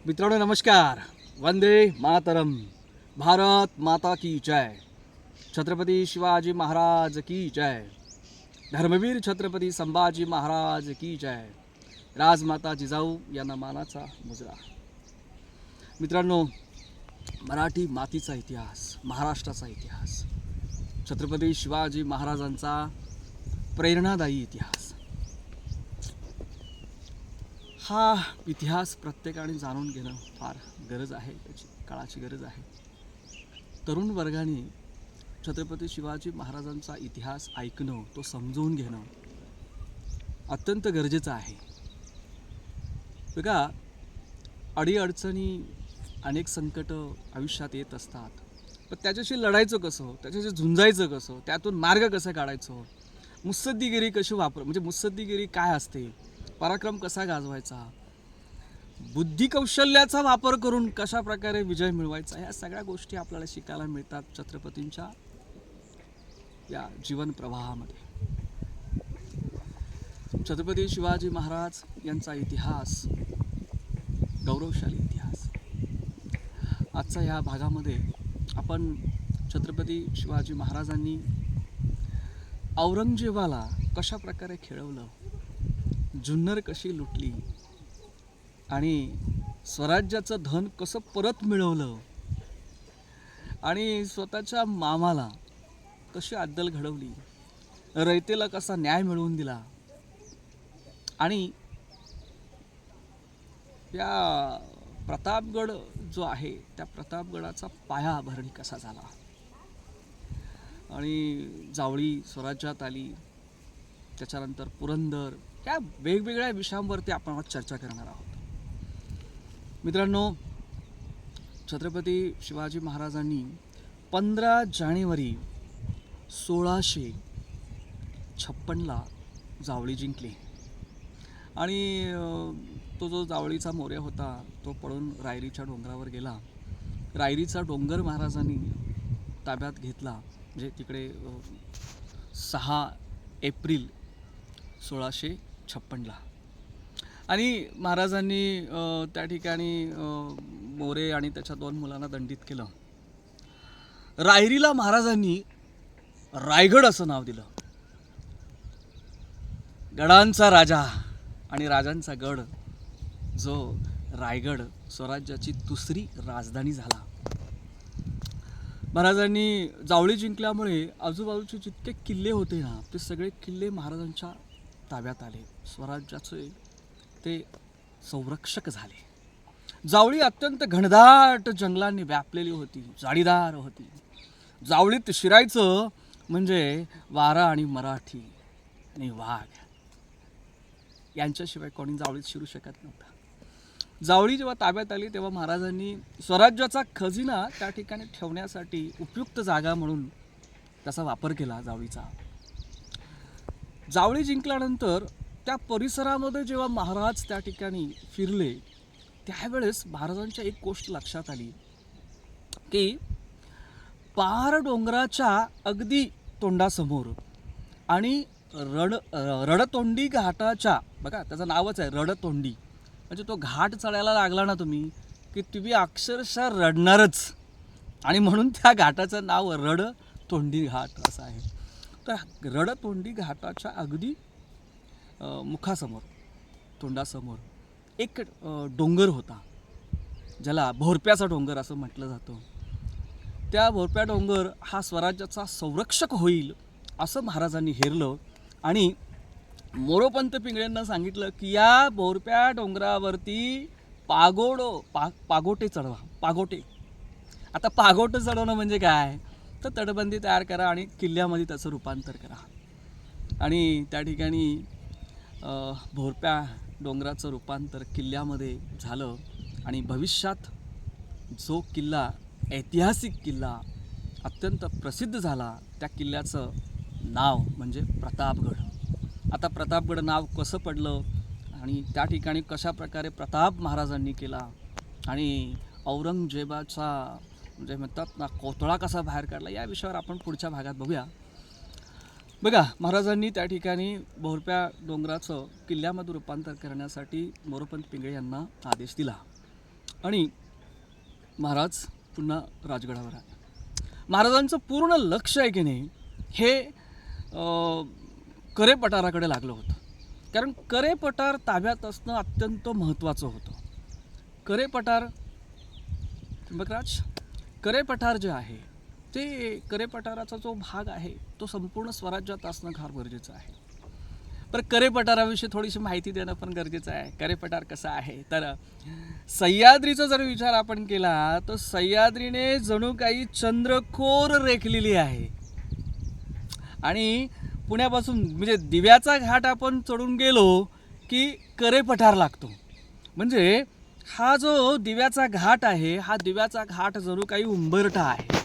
मित्रांनो नमस्कार. वंदे मातरम. भारत माता की जय. छत्रपती शिवाजी महाराज की जय. धर्मवीर छत्रपती संभाजी महाराज की जय. राजमाता जिजाऊ यांना मानाचा मुजरा. मित्रांनो, मराठी मातीचा इतिहास, महाराष्ट्राचा इतिहास, छत्रपती शिवाजी महाराजांचा प्रेरणादायी इतिहास, हा इतिहास प्रत्येकाने जाणून घेणं फार गरज आहे, त्याची काळाची गरज आहे. तरुण वर्गाने छत्रपती शिवाजी महाराजांचा इतिहास ऐकणं, तो समजून घेणं अत्यंत गरजेचं आहे. बघा, अडीअडचणी, अनेक संकट आयुष्यात येत असतात, पण त्याच्याशी लढायचं कसं, त्याच्याशी झुंजायचं कसं, त्यातून मार्ग कसा काढायचं, मुत्सद्दीगिरी कशी म्हणजे मुत्सद्दीगिरी काय असते, पराक्रम कसा गाजवायचा, बुद्धी कौशल्याचा वापर करून कशा प्रकारे विजय मिळवायचा, ह्या सगळ्या गोष्टी आपल्याला शिकायला मिळतात छत्रपतींच्या या जीवन प्रवाहामध्ये. छत्रपती शिवाजी महाराज यांचा इतिहास गौरवशाली इतिहास. आजच्या ह्या भागामध्ये आपण छत्रपती शिवाजी महाराजांनी औरंगजेबाला कशा प्रकारे खेळवलं, जुन्नर कशी लुटली आणि स्वराज्याचं धन कसं परत मिळवलं आणि स्वतःच्या मामाला कशी अद्दल घडवली, रयतेला कसा न्याय मिळवून दिला आणि या प्रतापगड जो आहे त्या प्रतापगडाचा पायाभरणी कसा झाला आणि जावळी स्वराज्यात आली, त्याच्यानंतर पुरंदर, या वेगवेगळ्या विषयांवरती आपण आज चर्चा करणार आहोत. मित्रांनो, छत्रपती शिवाजी महाराजांनी 15 जानेवारी 1656ला जावळी जिंकली आणि तो जो जावळीचा मोर्या होता तो पळून रायरीच्या डोंगरावर गेला. रायरीचा डोंगर महाराजांनी ताब्यात घेतला, म्हणजे तिकडे 6 एप्रिल 1656ला. आणि महाराजांनी त्या ठिकाणी मोरे आणि त्याच्या 2 मुलांना दंडित केलं. रायरीला महाराजांनी रायगड असं नाव दिलं. गडांचा राजा आणि राजांचा गड जो रायगड स्वराज्याची दुसरी राजधानी झाला. महाराजांनी जावळी जिंकल्यामुळे आजूबाजूचे जितके किल्ले होते ना, ते सगळे किल्ले महाराजांच्या ताब्यात आले. स्वराज्याचे ते संरक्षक झाले. जावळी अत्यंत घनदाट जंगलांनी व्यापलेली होती, जाळीदार होती. जावळीत शिरायचं म्हणजे वारा आणि मराठी आणि वाघ यांच्याशिवाय कोणी जावळीत शिरू शकत नव्हता. जावळी जेव्हा ताब्यात आली तेव्हा महाराजांनी स्वराज्याचा खजिना त्या ठिकाणी ठेवण्यासाठी उपयुक्त जागा म्हणून त्याचा वापर केला जावळीचा. जावळी जिंकल्यानंतर त्या परिसरामध्ये जेव्हा महाराज त्या ठिकाणी फिरले त्यावेळेस महाराजांच्या एक गोष्ट लक्षात आली की पार डोंगराच्या अगदी तोंडासमोर आणि रडतोंडी घाटाच्या, बघा त्याचं नावच आहे रडतोंडी, म्हणजे तो घाट चढायला लागला ना तुम्ही की तुम्ही अक्षरशः रडणारच, आणि म्हणून त्या घाटाचं नाव रडतोंडी घाट असं आहे. तर रडतोंडी घाटाच्या अगदी मुखासमोर, तोंडासमोर एक डोंगर होता, ज्याला भोरप्याचा डोंगर असं म्हटलं जातं. त्या भोरप्या डोंगर हा स्वराज्याचा संरक्षक होईल असं महाराजांनी हेरलं आणि मोरोपंत पिंगळ्यांना सांगितलं की या भोरप्या डोंगरावरती पागोटे चढवा. पागोटे, आता पागोटे चढवणं म्हणजे काय, तर तटबंदी तयार करा आणि किल्ल्यामध्ये त्याचं रूपांतर करा. आणि त्या ठिकाणी भोरप्या डोंगराचं रूपांतर किल्ल्यामध्ये झालं आणि भविष्यात जो किल्ला, ऐतिहासिक किल्ला अत्यंत प्रसिद्ध झाला, त्या किल्ल्याचं नाव म्हणजे प्रतापगड. आता प्रतापगड नाव कसं पडलं आणि त्या ठिकाणी कशा प्रकारे प्रताप महाराजांनी केला आणि औरंगजेबाचा म्हणजे म्हणतात ना कोतळा कसा बाहेर काढला, या विषयावर आपण पुढच्या भागात बघूया. बघा, महाराजांनी त्या ठिकाणी भोरप्या डोंगराचं किल्ल्यामध्ये रूपांतर करण्यासाठी मोरोपंत पिंगळे यांना आदेश दिला. आणि महाराज पुन्हा राजगडावर आले. महाराजांचं पूर्ण लक्ष आहे की नाही हे करे पठाराकडे लागलं होतं, कारण करे पठार ताब्यात असणं अत्यंत महत्त्वाचं होतं. करे पठार त्र्यंबकराज, करे पठार जे आहे ते करे पठाराचा जो भाग आहे तो संपूर्ण स्वराज्यात असणं फार गरजेचं आहे. तर करे पठाराविषयी थोडीशी माहिती देणं पण गरजेचं आहे. करे पठार कसा आहे तर सह्याद्रीचा जर विचार आपण केला तर सह्याद्रीने जणू काही चंद्रकोर रेखलेली आहे. आणि पुण्यापासून म्हणजे दिव्याचा घाट आपण चढून गेलो की करे पठार लागतो. म्हणजे हा जो दिव्याचा घाट आहे हा दिव्याचा घाट जणू काही उंबरठा आहे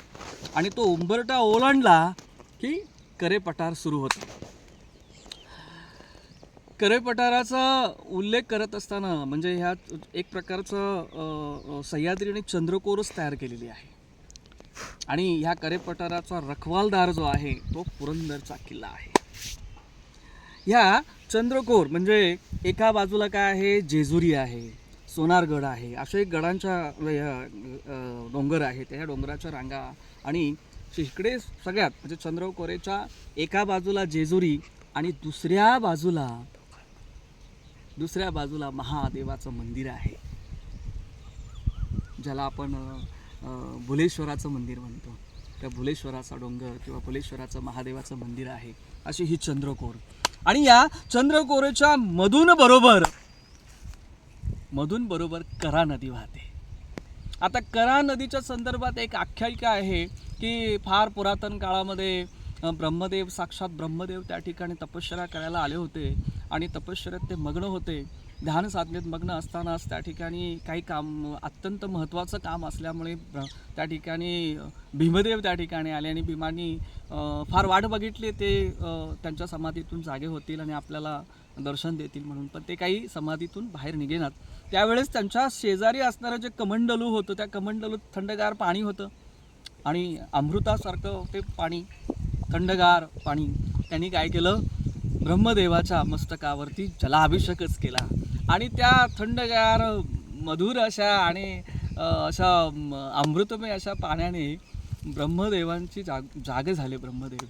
आणि तो उंबरठा ओलांडला की करे पठार सुरू होतो. करे पठाराचा उल्लेख करत असताना म्हणजे ह्या एक प्रकारचं सह्याद्रीने चंद्रकोरच तयार केलेली आहे. आणि ह्या करे पठाराचा रखवालदार जो आहे तो पुरंदरचा किल्ला आहे. ह्या चंद्रकोर म्हणजे एका बाजूला काय आहे, जेजुरी आहे, सोनारगड आहे, असे गडांच्या डोंगर आहेत. त्या डोंगराच्या रांगा आणि इकडे सगळ्यात म्हणजे चंद्रकोरेच्या एका बाजूला जेजुरी आणि दुसऱ्या बाजूला महादेवाचं मंदिर आहे, ज्याला आपण भुलेश्वराचं मंदिर म्हणतो. त्या भुलेश्वराचा डोंगर किंवा भुलेश्वराचं महादेवाचं मंदिर आहे अशी ही चंद्रकोर. आणि या चंद्रकोरेच्या मधून बरोबर करा नदी वाहते. आता करा नदीच्या संदर्भात एक आख्यायिका आहे की फार पुरातन काळामध्ये साक्षात ब्रह्मदेव त्या ठिकाणी तपश्चर्या करायला आले होते आणि तपश्चर्यात ते मग्न होते. ध्यान साधनेत मग्न असतानाच त्या ठिकाणी काही काम अत्यंत महत्त्वाचं काम असल्यामुळे त्या ठिकाणी भीमदेव त्या ठिकाणी आले आणि भीमानी फार वाट बघितली ते त्यांच्या समाधीतून जागे होतील आणि आपल्याला दर्शन देतील म्हणून, पण ते काही समाधीतून बाहेर निघेनात. त्यावेळेस त्यांच्या शेजारी असणारं जे कमंडलू होतं त्या कमंडलूत थंडगार पाणी होतं आणि अमृतासारखं ते पाणी, थंडगार पाणी. त्यांनी काय केलं, ब्रह्मदेवाच्या मस्तकावरती जलाभिषेकच केला आणि त्या थंडगार मधुर अशा आणि अशा अमृतमय अशा पाण्याने ब्रह्मदेवांची जागे झाले. ब्रह्मदेव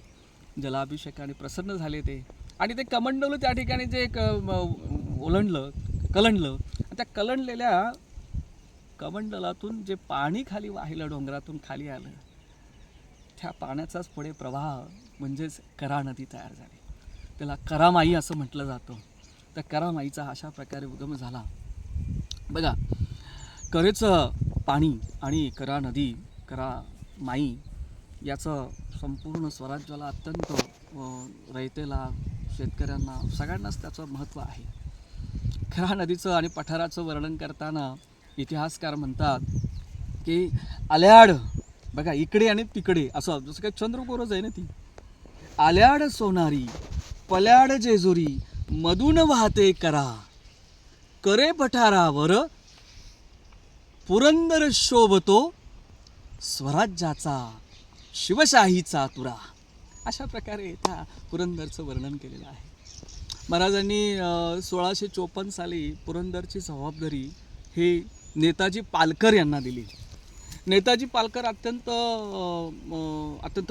जलाभिषेकाने प्रसन्न झाले ते. आणि ते कमंडलू त्या ठिकाणी जे कलंडलं, त्या कलंडलेल्या कमंडलातून जे पाणी खाली वाहिलं, डोंगरातून खाली आलं, त्या पाण्याचाच पुढे प्रवाह म्हणजेच करा नदी तयार झाली. त्याला करामाई असं म्हटलं जातं. त्या करामाईचा अशा प्रकारे उगम झाला. बघा, करेचं पाणी आणि करा नदी, करा माई याचं संपूर्ण स्वराज्याला अत्यंत रयतेला, शेतकऱ्यांना, सगळ्यांनाच त्याचं महत्त्व आहे. करा नदीचं आणि पठाराचं वर्णन करताना इतिहासकार म्हणतात की आल्याड, बघा इकडे आणि तिकडे असं जसं काही चंद्रकोरच आहे ना ती, आल्याड सोनारी पल्याड जेजुरी मधून वाहते करा, करे पठारावर पुरंदर शोभतो स्वराज्याचा शिवशाहीचा तुरा. अशा प्रकारे त्या पुरंदरचं वर्णन केलेलं आहे. महाराजांनी 1654 साली पुरंदरची जबाबदारी हे नेताजी पालकर यांना दिली. नेताजी पालकर अत्यंत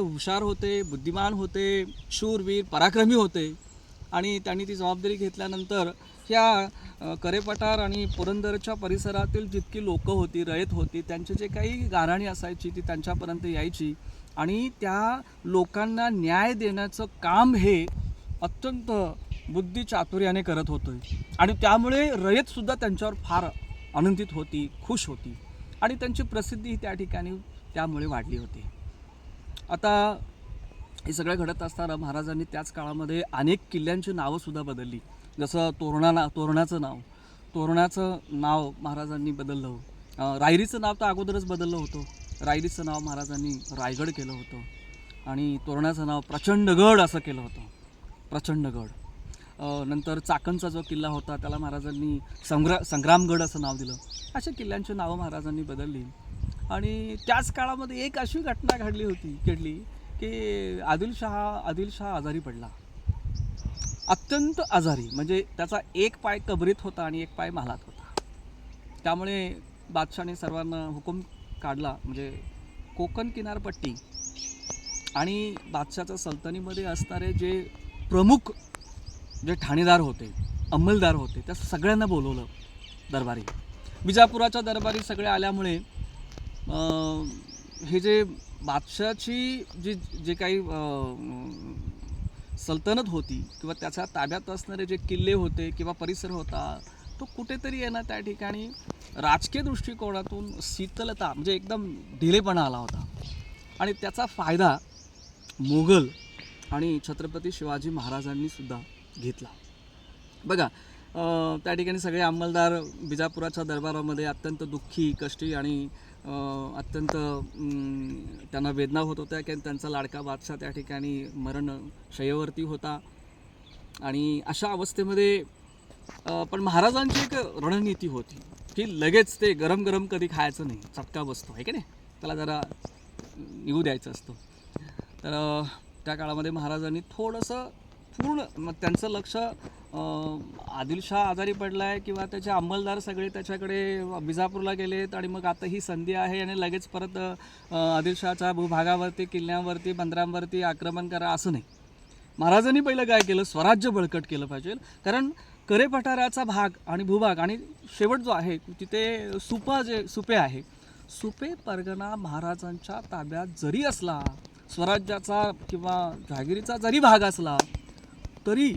हुशार होते, बुद्धिमान होते, शूरवीर पराक्रमी होते आणि त्यांनी ती जबाबदारी घेतल्यानंतर ह्या करेपठार आणि पुरंदरच्या परिसरातील जितकी लोकं होती, रयत होती, त्यांची जे काही गाऱ्हाणी असायची ती त्यांच्यापर्यंत यायची आणि त्या लोकांना न्याय देण्याचं काम हे अत्यंत बुद्धिचातुर्याने करत होतं आणि त्यामुळे रयतसुद्धा त्यांच्यावर फार आनंदित होती, खुश होती आणि त्यांची प्रसिद्धी त्या ठिकाणी त्यामुळे वाढली होती. आता हे सगळं घडत असताना महाराजांनी त्याच काळामध्ये अनेक किल्ल्यांची नावंसुद्धा बदलली. जसं तोरणाचं नाव महाराजांनी बदललं. रायरीचं नाव तर अगोदरच बदललं होतं. रायरीचं नाव महाराजांनी रायगड केलं होतं आणि तोरणाचं नाव प्रचंडगड असं केलं होतं, प्रचंडगड. नंतर चाकणचा जो किल्ला होता त्याला महाराजांनी संग्रामगड असं नाव दिलं. अशा किल्ल्यांची नावं महाराजांनी बदलली. आणि त्याच काळामध्ये एक अशी घटना घडली की आदिलशहा आजारी पडला, अत्यंत आजारी. म्हणजे त्याचा एक पाय कबरीत होता आणि एक पाय महालात होता. त्यामुळे बादशाहने सर्वांना हुकूम काढला, म्हणजे कोकण किनारपट्टी आणि बादशाहच्या सल्तनीमध्ये असणारे जे प्रमुख जे ठाणेदार होते, अंमलदार होते, त्या सगळ्यांना बोलवलं दरबारी. विजापुराच्या दरबारी सगळे आल्यामुळे हे जे बादशाहची जी जे काही सल्तनत होती किंवा त्याच्या ताब्यात असणारे जे किल्ले होते किंवा परिसर होता, तो कुठेतरी आहे ना त्या ठिकाणी राजकीय दृष्टिकोनातून शीतलता म्हणजे एकदम ढिलेपणा आला होता. आणि त्याचा फायदा मोगल आणि छत्रपती शिवाजी महाराजांनी सुद्धा घेतला. बघा, त्या ठिकाणी सगळे अंमलदार विजापुराच्या दरबारामध्ये अत्यंत दुःखी, कष्टी आणि अत्यंत त्यांना वेदना होत होत्या की त्यांचा लाडका बादशाह त्या ठिकाणी मरणशय्येवरती होता. आणि अशा अवस्थेमध्ये पण महाराजांची एक रणनीती होती की लगेच ते गरम गरम कधी खायचं नाही, चटका बसतो आहे की नाही, त्याला जरा येऊ द्यायचं असतं. तर त्या काळामध्ये महाराजांनी थोडंसं पूर्ण त्यांचं लक्ष आदिलशाह आजारी पडला आहे किंवा त्याचे अंमलदार सगळे त्याच्याकडे विजापूरला गेलेत आणि मग आता ही संधी आहे आणि लगेच परत आदिलशाहच्या भूभागावरती, किल्ल्यांवरती, बंदरांवरती आक्रमण करा असं नाही. महाराजांनी पहिलं काय केलं, स्वराज्य बळकट केलं पाहिजे. कारण करे पठाराचा भाग आणि भूभाग आणि शेवट जो आहे तिथे सुपे आहे, सुपे परगणा महाराजांच्या ताब्यात जरी असला, स्वराज्याचा किंवा जहागिरीचा जरी भाग असला, तरी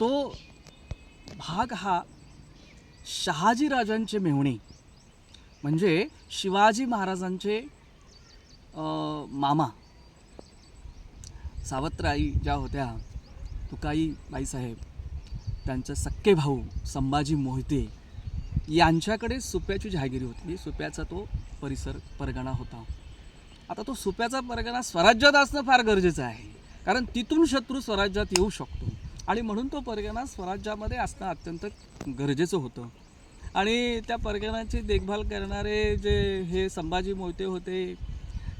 तो भाग हा शहाजीराजांचे मेहुणे म्हणजे शिवाजी महाराजांचे मामा सावत्राई ज्या होत्या, तुकाई बाईसाहेब, त्यांचे सक्के भाऊ संभाजी मोहिते यांच्याकडे सुप्याची जहागिरी होती. सुप्याचा तो परिसर परगणा होता. आता तो सुप्याचा परगणा स्वराज्यात असणं फार गरजेचं आहे, कारण तिथून शत्रू स्वराज्यात येऊ शकतो आणि म्हणून तो परगणा स्वराज्यामध्ये असणं अत्यंत गरजेचं होतं. आणि त्या परगणाची देखभाल करणारे जे हे संभाजी मोहिते होते,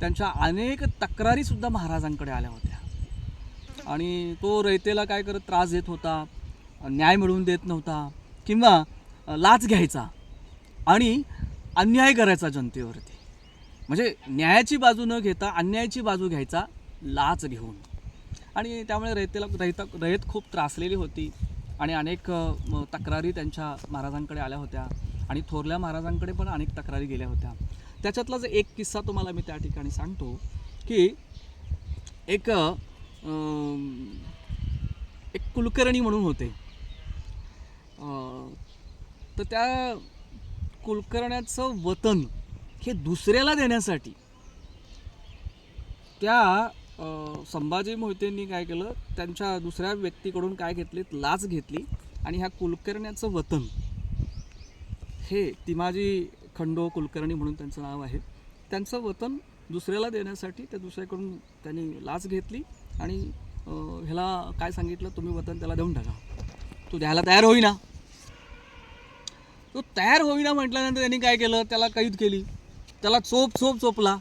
त्यांच्या अनेक तक्रारीसुद्धा महाराजांकडे आल्या होत्या. आणि तो रयतेला काय करत त्रास देत होता, न्याय मिळवून देत नव्हता किंवा लाच घ्यायचा आणि अन्याय करायचा जनतेवरती. म्हणजे न्यायाची बाजू न घेता अन्यायाची बाजू घ्यायचा लाच घेऊन. आणि त्यामुळे रयत खूप त्रासलेली होती आणि अनेक तक्रारी त्यांच्या महाराजांकडे आल्या होत्या आणि थोरल्या महाराजांकडे पण अनेक तक्रारी गेल्या होत्या. त्याच्यातलाच एक किस्सा तुम्हाला मी त्या ठिकाणी सांगतो की एक कुलकर्णी म्हणून होते. तर त्या कुलकर्ण्याचं वतन हे दुसऱ्याला देण्यासाठी त्या संभाजी मोहितेंनी काय केलं, त्यांच्या दुसऱ्या व्यक्तीकडून काय घेतली, लाच घेतली आणि ह्या कुलकर्ण्याचं वतन हे तिमाजी खंडो कुलकर्णी म्हणून त्यांचं नाव आहे, त्यांचं वतन दुसऱ्याला देण्यासाठी त्या दुसऱ्याकडून त्यांनी लाच घेतली आणि ह्याला काय सांगितलं, तुम्ही वतन त्याला देऊन टाका. तो द्यायला तयार होईना. तो तयार होईना म्हटल्यानंतर त्यांनी काय केलं, त्याला कैद केली, त्याला चोपला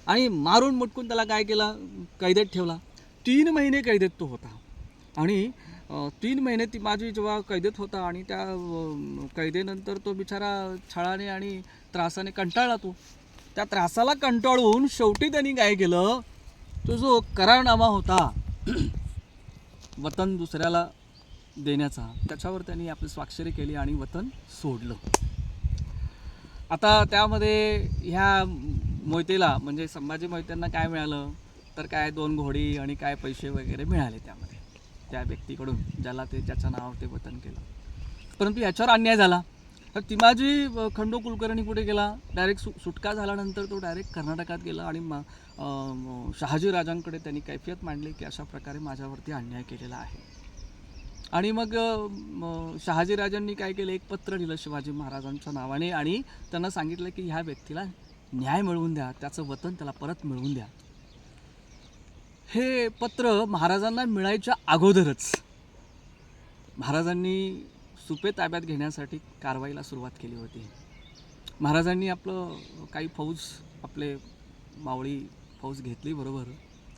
आणि मारून मुटकून त्याला काय केलं, कैदेत ठेवला. 3 महिने कैदेत तो होता. आणि 3 महिने ती माझी जेव्हा कैदेत होता आणि त्या कैदेनंतर तो बिचारा छळाने आणि त्रासाने कंटाळला. तो त्या त्रासाला कंटाळून शेवटी त्यांनी काय केलं, तो जो करारनामा होता वतन दुसऱ्याला देण्याचा, त्याच्यावर त्यांनी आपली स्वाक्षरी केली आणि वतन सोडलं. आता त्यामध्ये ह्या मोहितेला म्हणजे संभाजी मोहित्यांना काय मिळालं, तर काय 2 घोडी आणि काय पैसे वगैरे मिळाले त्यामध्ये त्या व्यक्तीकडून ज्याचं नाव ते वतन केलं. परंतु याच्यावर अन्याय झाला. तर तिमाजी खंडो कुलकर्णी कुठे गेला, डायरेक्ट सुटका झाल्यानंतर तो डायरेक्ट कर्नाटकात गेला आणि शहाजीराजांकडे त्यांनी कैफियत मांडली की अशा प्रकारे माझ्यावरती अन्याय केलेला आहे. आणि मग शहाजीराजांनी काय केलं, एक पत्र लिहिलं शिवाजी महाराजांच्या नावाने आणि त्यांना सांगितलं की ह्या व्यक्तीला न्याय मिळवून द्या, त्याचं वतन त्याला परत मिळवून द्या. हे पत्र महाराजांना मिळायच्या अगोदरच महाराजांनी सुपे ताब्यात घेण्यासाठी कारवाईला सुरुवात केली होती. महाराजांनी आपलं काही फौज, आपले मावळी फौज घेतली बरोबर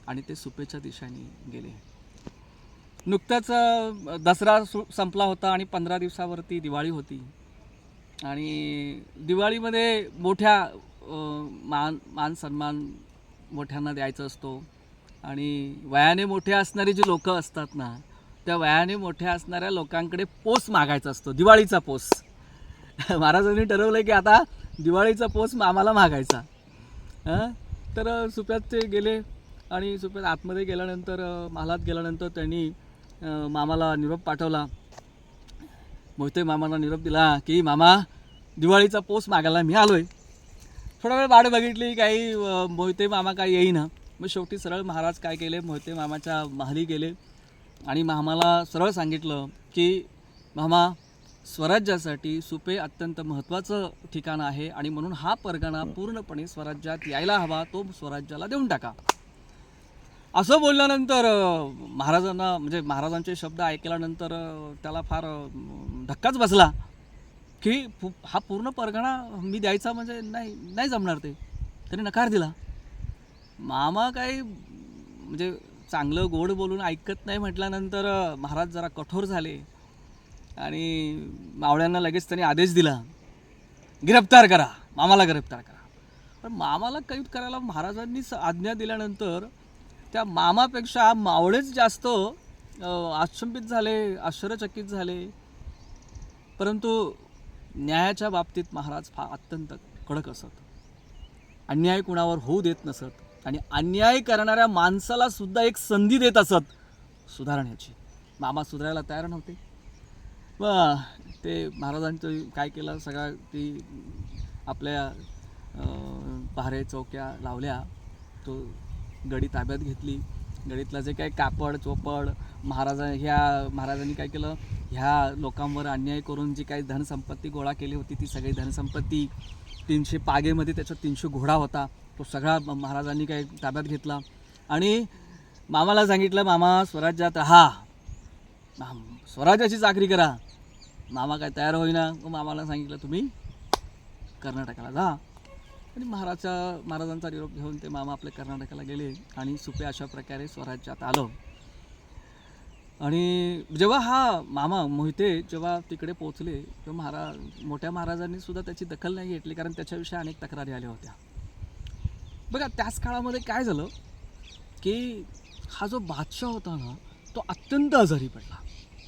आणि ते सुपेच्या दिशेने गेले. नुकताच दसरा संपला होता आणि 15 दिवसावरती दिवाळी होती. आणि दिवाळीमध्ये मोठ्या मान सन्मान मोठ्यांना द्यायचा असतो. आणि वयाने मोठे असणारी जी लोकं असतात ना, त्या वयाने मोठ्या असणाऱ्या लोकांकडे पोस मागायचा असतो, दिवाळीचा पोस. महाराजांनी ठरवलं की आता दिवाळीचा पोस मामाला मागायचा. तर सुप्यात ते गेले आणि सुप्यात आतमध्ये गेल्यानंतर महालात गेल्यानंतर त्यांनी मामाला निरोप पाठवला. मोहिते मामाला निरोप दिला की मामा, दिवाळीचा पोस मागायला मी आलोय. थोडा वेळ वाट बघितली, काही मोहिते मामा काही येईना. मग शेवटी सरळ महाराज काय केले, मोहिते मामाच्या महाली गेले आणि मामाला सरळ सांगितलं की मामा, स्वराज्यासाठी सुपे अत्यंत महत्त्वाचं ठिकाण आहे आणि म्हणून हा परगणा पूर्णपणे स्वराज्यात यायला हवा, तो स्वराज्याला देऊन टाका. असं बोलल्यानंतर महाराजांना, म्हणजे महाराजांचे शब्द ऐकल्यानंतर त्याला फार धक्काच बसला की हा पूर्ण परगणा मी द्यायचा म्हणजे नाही जमणार. ते त्यांनी नकार दिला. मामा काही म्हणजे चांगलं गोड बोलून ऐकत नाही म्हटल्यानंतर महाराज जरा कठोर झाले आणि मावळ्यांना लगेच त्यांनी आदेश दिला, गिरफ्तार करा, मामाला गिरफ्तार करा. पण मामाला कैद करायला महाराजांनी आज्ञा दिल्यानंतर त्या मामापेक्षा मावळेच जास्त आश्चंबित झाले, आश्चर्यचकित झाले. परंतु न्यायाच्या बाबतीत महाराज फार अत्यंत कडक असत. अन्याय कुणावर होऊ देत नसत आणि अन्याय करणाऱ्या माणसाला सुद्धा एक संधी देत असत सुधारण्याची. मामा सुधारायला तयार नव्हते. मग ते महाराजांचं काय केलं, सगळ्या ती आपल्या पहारे चौक्या लावल्या, तो गडी ताब्यात घेतली. गडीतलं जे काही कापड चोपड महाराजांनी काय केलं, ह्या लोकांवर अन्याय करून जी काही धनसंपत्ती गोळा केली होती ती सगळी धनसंपत्ती, 300 पागेमध्ये त्याच्यात 300 घोडा होता, तो सगळा महाराजांनी काही ताब्यात घेतला आणि मामाला सांगितलं, मामा स्वराज्यात राहा, स्वराज्याची चाकरी करा. मामा काय तयार होईना. मग मामाला सांगितलं तुम्ही कर्नाटकाला जा. आणि महाराजांचा निरोप घेऊन ते मामा आपल्या कर्नाटकाला गेले आणि सुपे अशा प्रकारे स्वराज्यात आलं. आणि जेव्हा हा मामा मोहिते जेव्हा तिकडे पोचले तेव्हा मोठ्या महाराजांनी सुद्धा त्याची दखल नाही घेतली, कारण त्याच्याविषयी अनेक तक्रारी आल्या होत्या. बघा, त्याच काळामध्ये काय झालं की हा जो बादशाह होता ना, तो अत्यंत आजारी पडला,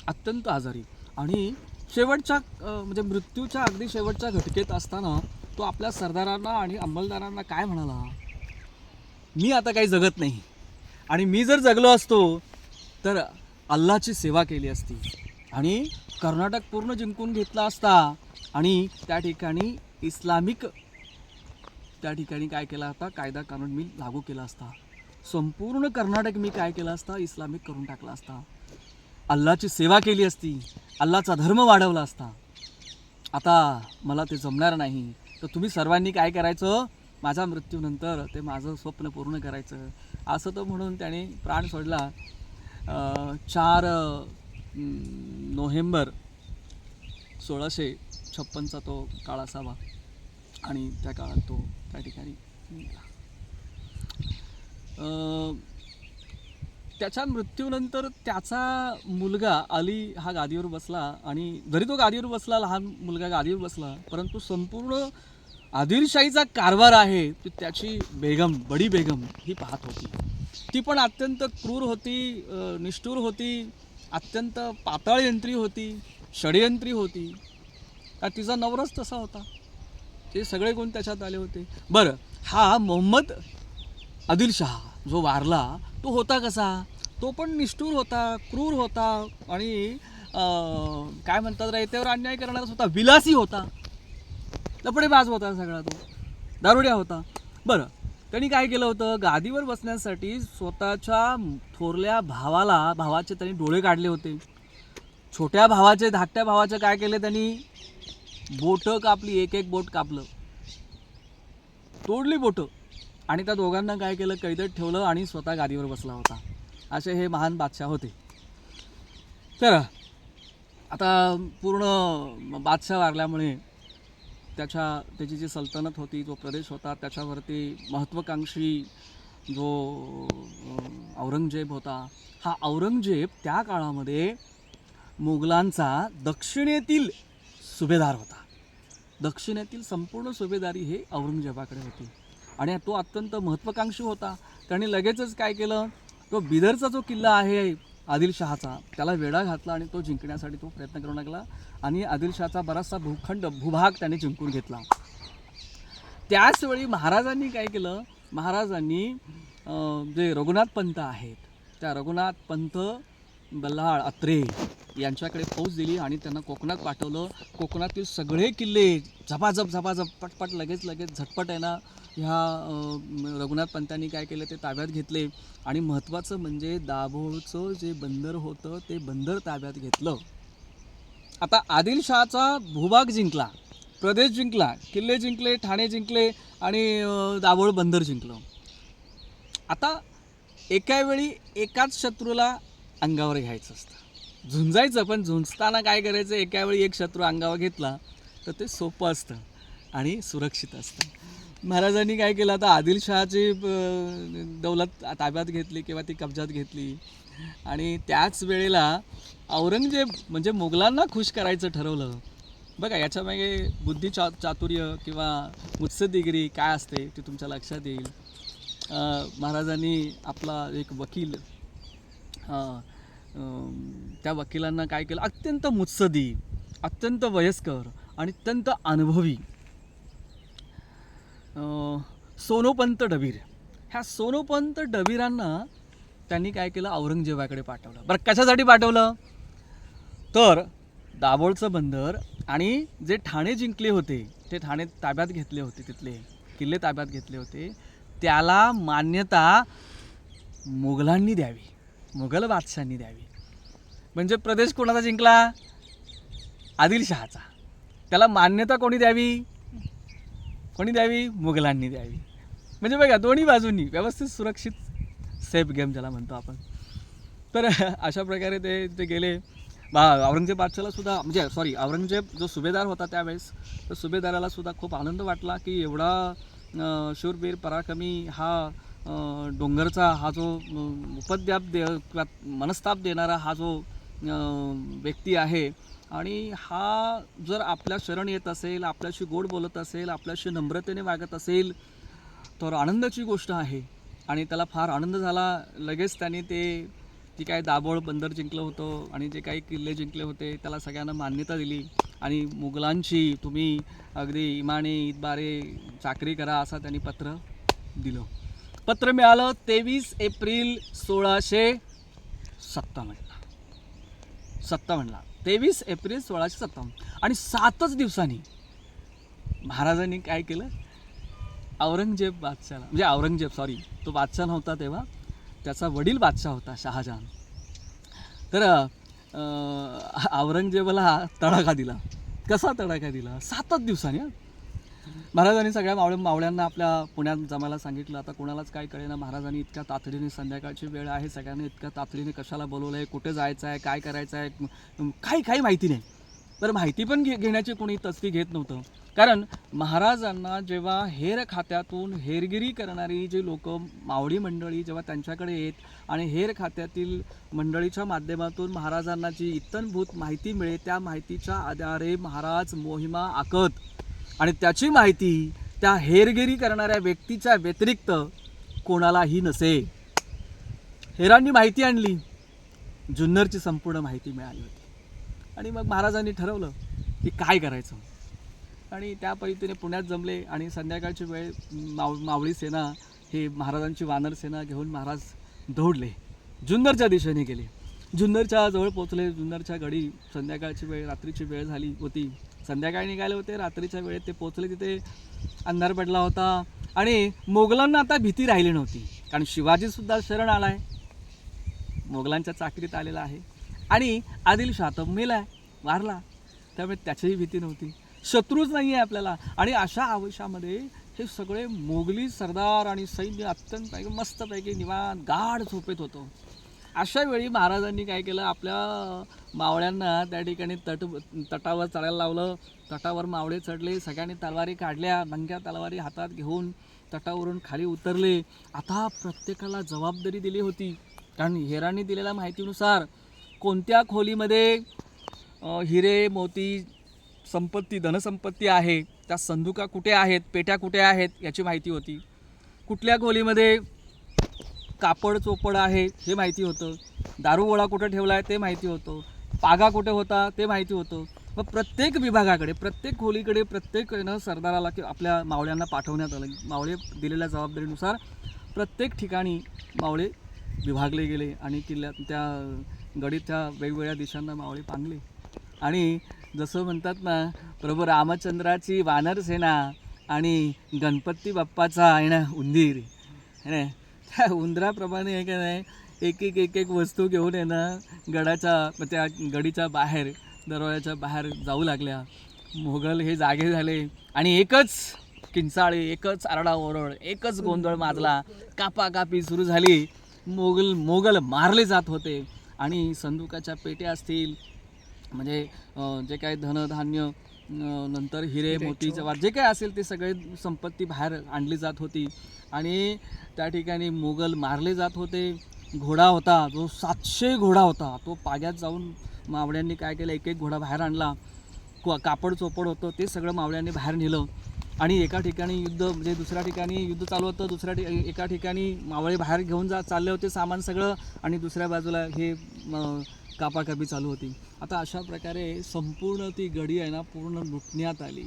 अत्यंत आजारी. आणि शेवटच्या म्हणजे मृत्यूच्या अगदी शेवटच्या घटकेत असताना तो आपल्या सरदारांना आणि अंमलदारांना काय म्हणाला, मी आता काही जगत नाही आणि मी जर जगलो असतो तर अल्लाची सेवा केली असती आणि कर्नाटक पूर्ण जिंकून घेतला असता आणि त्या ठिकाणी त्या ठिकाणी काय केला होता, कायदा कानून मी लागू केला असता. संपूर्ण कर्नाटक मी काय केला असता, इस्लामिक करून टाकला असता. अल्लाची सेवा केली असती, अल्लाचा धर्म वाढवला असता. आता मला ते जमणार नाही. तर तुम्ही सर्वांनी काय करायचं, माझ्या मृत्यूनंतर ते माझं स्वप्न पूर्ण करायचं. असं तो म्हणून त्याने प्राण सोडला. 4 नोव्हेंबर 1656चा तो काळ असावा आणि त्या काळात तो त्या ठिकाणी त्याच्या मृत्यूनंतर त्याचा मुलगा अली हा गादीवर बसला. आणि जरी तो गादीवर बसला, लहान मुलगा गादीवर बसला, परंतु संपूर्ण आदिलशाहीचा कारभार आहे ती त्याची बेगम, बडी बेगम ही पाहत होती. ती पण अत्यंत क्रूर होती, निष्ठुर होती, अत्यंत पाताळयंत्री होती, षडयंत्री होती. का तिचा नवराच तसा होता, ते सगळे गुण त्याच्यात आले होते. बरं, हा मोहम्मद आदिलशाह जो वारला तो होता कसा, तो पण निष्ठुर होता, क्रूर होता आणि काय म्हणतात, रयतेवर अन्याय करणाराच होता, विलासी होता, लफडेबाज होता, सगळा तो दारुड्या होता. बरं, त्यांनी काय केलं होतं, गादीवर बसण्यासाठी स्वतःच्या थोरल्या भावाचे त्यांनी डोळे काढले होते. छोट्या भावाचे, धाकट्या भावाचे काय केले, त्यांनी बोटं कापली, एक बोट कापलं, तोडली बोटं आणि त्या दोघांना काय केलं, कैदेत ठेवलं आणि स्वतः गादीवर बसला होता. असे हे महान बादशाह होते. तर आता पूर्ण बादशाह वारल्यामुळे त्याची जी सल्तनत होती, जो प्रदेश होता, त्याच्यावरती महत्त्वाकांक्षी जो औरंगजेब होता, हा औरंगजेब त्या काळामध्ये मुघलांचा दक्षिणेतील सुभेदार होता. दक्षिणेतील संपूर्ण सुभेदारी हे औरंगजेबाकडे होती आणि तो अत्यंत महत्त्वाकांक्षी होता. त्याने लगेचच काय केलं, तो बिदरचा जो किल्ला आहे आदिलशहाचा त्याला वेढा घातला आणि तो जिंकण्यासाठी तो प्रयत्न करू लागला आणि आदिलशहाचा बराचसा भूभाग त्याने जिंकून घेतला. त्याचवेळी महाराजांनी काय केलं, महाराजांनी जे रघुनाथ पंत आहेत त्या रघुनाथ पंत, बल्लाळ, अत्रे यांच्याकडे फौज दिली आणि त्यांना कोकणात पाठवलं. कोकणातील सगळे किल्ले झपाझप पटपट लगेच झटपट आहे ना ह्या रघुनाथ पंतांनी काय केलं ते ताब्यात घेतले आणि महत्त्वाचं म्हणजे दाभोळचं जे बंदर होतं ते बंदर ताब्यात घेतलं. आता आदिलशहाचा भूभाग जिंकला, प्रदेश जिंकला, किल्ले जिंकले, ठाणे जिंकले आणि दाभोळ बंदर जिंकलं. आता एका वेळी एकाच शत्रूला अंगावर घ्यायचं असतं, झुंजायचं, पण झुंजताना काय करायचं, एका वेळी एक शत्रू अंगावर घेतला तर ते सोपं असतं आणि सुरक्षित असतं. महाराजांनी काय केलं, आता आदिलशहाची दौलत ताब्यात घेतली किंवा ती कब्जात घेतली आणि त्याच वेळेला औरंगजेब म्हणजे मोगलांना खुश करायचं ठरवलं. बघा याच्यामागे बुद्धी चातुर्य किंवा मुत्सद्देगिरी काय असते ते तुमच्या लक्षात येईल. महाराजांनी आपला एक वकील, त्या वकिलांना काय केलं, अत्यंत मुत्सदी, अत्यंत वयस्कर आणि अत्यंत अनुभवी सोनोपंत डबीर, ह्या सोनोपंत डबीरांना त्यांनी काय केलं, औरंगजेबाकडे पाठवलं. बरं कशासाठी पाठवलं, तर दाभोळचं बंदर आणि जे ठाणे जिंकले होते ते ठाणे ताब्यात घेतले होते, तिथले किल्ले ताब्यात घेतले होते, त्याला मान्यता मुघलांनी द्यावी, मुघल बादशाहांनी द्यावी. म्हणजे प्रदेश कोणाचा जिंकला, आदिलशहाचा, त्याला मान्यता कोणी द्यावी, मुघलांनी द्यावी. म्हणजे बघा दोन्ही बाजूंनी व्यवस्थित सुरक्षित सेफ गेम ज्याला म्हणतो आपण. तर अशा प्रकारे ते गेले. औरंगजेब बादशाला सुद्धा म्हणजे औरंगजेब जो सुभेदार होता त्यावेळेस, तर सुभेदाराला सुद्धा खूप आनंद वाटला की एवढा शूरबीर पराक्रमी हा डोंगरचा हा जो किंवा मनस्ताप देणारा हा जो व्यक्ती आहे आणि हा जर आपल्या शरण येत असेल, आपल्याशी गोड बोलत असेल, आपल्याशी नम्रतेने वागत असेल तर आनंदाची गोष्ट आहे. आणि त्याला फार आनंद झाला. लगेच त्याने ती काय दाभोळ बंदर जिंकलं होतं आणि जे काही किल्ले जिंकले होते त्याला सगळ्यांना मान्यता दिली आणि मुघलांची तुम्ही अगदी इमाने इतबारे चाकरी करा असं त्यांनी पत्र दिलं. पत्र मिळालं 23 एप्रिल 1657ला 23 एप्रिल 1657 आणि 7च दिवसांनी महाराजांनी काय केलं, औरंगजेब बादशाला म्हणजे तो बादशाह नव्हता तेव्हा, त्याचा वडील बादशाह होता शहाजहान. तर औरंगजेबाला तडाखा दिला. कसा तडाखा दिला, 7च दिवसांनी. महाराजांनी सगळ्या मावळ्यांना आपल्या पुण्यात जमायला सांगितलं. आता कोणालाच काय कळेना, महाराजांनी इतक्या तातडीने, संध्याकाळची वेळ आहे, सगळ्यांनी इतक्या तातडीने कशाला बोलवलं आहे, कुठे जायचं आहे, काय करायचं आहे, काही माहिती नाही. तर माहिती पण घेण्याची कोणी तस्ती घेत नव्हतं. कारण महाराजांना जेव्हा हेर खात्यातून हेरगिरी करणारी जी लोक मावळी मंडळी जेव्हा त्यांच्याकडे येत आणि हेर खात्यातील मंडळीच्या माध्यमातून महाराजांना जी इत्थंभूत माहिती मिळे, त्या माहितीच्या आधारे महाराज मोहिमा आखत आणि त्याची माहिती त्या हेरगिरी करणाऱ्या व्यक्तीच्या व्यतिरिक्त कोणालाही नसे. हेरांनी माहिती आणली, जुन्नरची संपूर्ण माहिती मिळाली होती आणि मग महाराजांनी ठरवलं की काय करायचं आणि त्या पद्धतीने पुण्यात जमले आणि संध्याकाळची वेळ मावळी सेना हे महाराजांची वानर सेना घेऊन महाराज दौडले, जुन्नरच्या दिशेने गेले. जुन्नरच्या जवळ पोचले. जुन्नरच्या गडी संध्याकाळची वेळ, रात्रीची वेळ झाली होती. संध्याकाळी निघाले होते, रात्रीच्या वेळेत ते पोचले. तिथे अंधार पडला होता आणि मोगलांना आता भीती राहिली नव्हती, कारण शिवाजीसुद्धा शरण आला आहे, मोगलांच्या चाकरीत आलेला आहे आणि आदिलशाह तर मेला, वारला, त्यामुळे त्याचीही भीती नव्हती, शत्रूच नाही आहे आपल्याला. आणि अशा आवेशामध्ये हे सगळे मोगली सरदार आणि सैन्य अत्यंत मस्तपैकी निवांत गाढ झोपेत होतं. अशा वेळी महाराजांनी काय केलं, आपल्या मावळ्यांना त्या ठिकाणी तटावर चढायला लावलं. तटावर मावळे चढले, सगळ्यांनी तलवारी काढल्या, नंग्या तलवारी हातात घेऊन तटावरून खाली उतरले. आता प्रत्येकाला जबाबदारी दिली होती, कारण हेरांनी दिलेल्या माहितीनुसार कोणत्या खोलीमध्ये हिरे मोती संपत्ती धनसंपत्ती आहे त्या संदुका कुठे आहेत, पेट्या कुठे आहेत याची माहिती होती. कुठल्या खोलीमध्ये कापड चोपड आहे हे माहिती होतं. दारूगोळा कुठे ठेवला आहे ते माहिती होतं. पागा कुठे होता ते माहिती होतं. मग प्रत्येक विभागाकडे, प्रत्येक खोलीकडे, प्रत्येक सरदाराला की आपल्या मावळ्यांना पाठवण्यात आलं. मावळे दिलेल्या जबाबदारीनुसार प्रत्येक ठिकाणी मावळे विभागले गेले आणि किल्ल्यात त्या गडीच्या वेगवेगळ्या दिशांना मावळे पांगले. आणि जसं म्हणतात ना, प्रभू रामचंद्राची वानर सेना आणि गणपती बाप्पाचा आहे ना उंदीर है ना, त्या उंदराप्रमाणे आहे का नाही, एक एक वस्तू घेऊन आहे ना गडाच्या त्या गडीच्या बाहेर, दरवाजाच्या बाहेर जाऊ लागल्या. मोगल हे जागे झाले आणि एकच किंचाळी, एकच आरडाओरड, एकच गोंधळ माजला. कापाकापी सुरू झाली. मोगल मारले जात होते आणि संदुकाच्या पेट्या असतील, म्हणजे जे काही धनधान्य, नंतर हिरे मोती जवाहर जे काय असेल ते सगळे संपत्ती बाहेर आणली जात होती आणि त्या ठिकाणी मोगल मारले जात होते. घोडा होता जो 700 घोडा होता, तो पाग्यात जाऊन मावळ्यांनी काय केलं, एक एक घोडा बाहेर आणला. कापड चोपड होतं ते सगळं मावळ्यांनी बाहेर नेलं आणि एका ठिकाणी युद्ध, म्हणजे दुसऱ्या ठिकाणी युद्ध चालू होतं, एका ठिकाणी मावळे बाहेर घेऊन चालले होते सामान सगळं आणि दुसऱ्या बाजूला हे कापाकापी चालू होती. आता अशा प्रकारे संपूर्ण ती गडी आहे ना पूर्ण लुटण्यात आली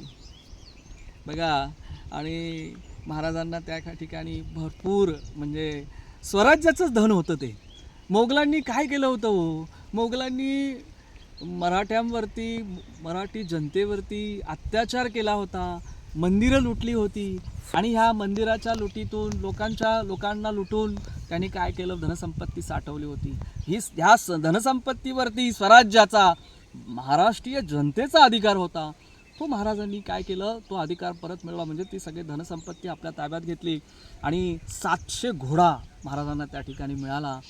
बघा. आणि महाराजांना त्या ठिकाणी भरपूर म्हणजे स्वराज्याचंच धन होतं ते. मोगलांनी काय केलं होतं हो, मोगलांनी मराठ्यांवरती, मराठी जनतेवरती अत्याचार केला होता, मंदिरं लुटली होती आणि ह्या मंदिराच्या लुटीतून लोकांना लुटून त्यांनी काय केलं, धनसंपत्ती साठवली होती. ह्या धनसंपत्तीवरती स्वराज्याचा, महाराष्ट्रीय जनतेचा अधिकार होता. तो महाराजांनी काय केलं, तो अधिकार परत मिळवला, म्हणजे ती सगळी धनसंपत्ती आपल्या ताब्यात घेतली आणि 700 घोडा महाराजांना त्या ठिकाणी मिळाला,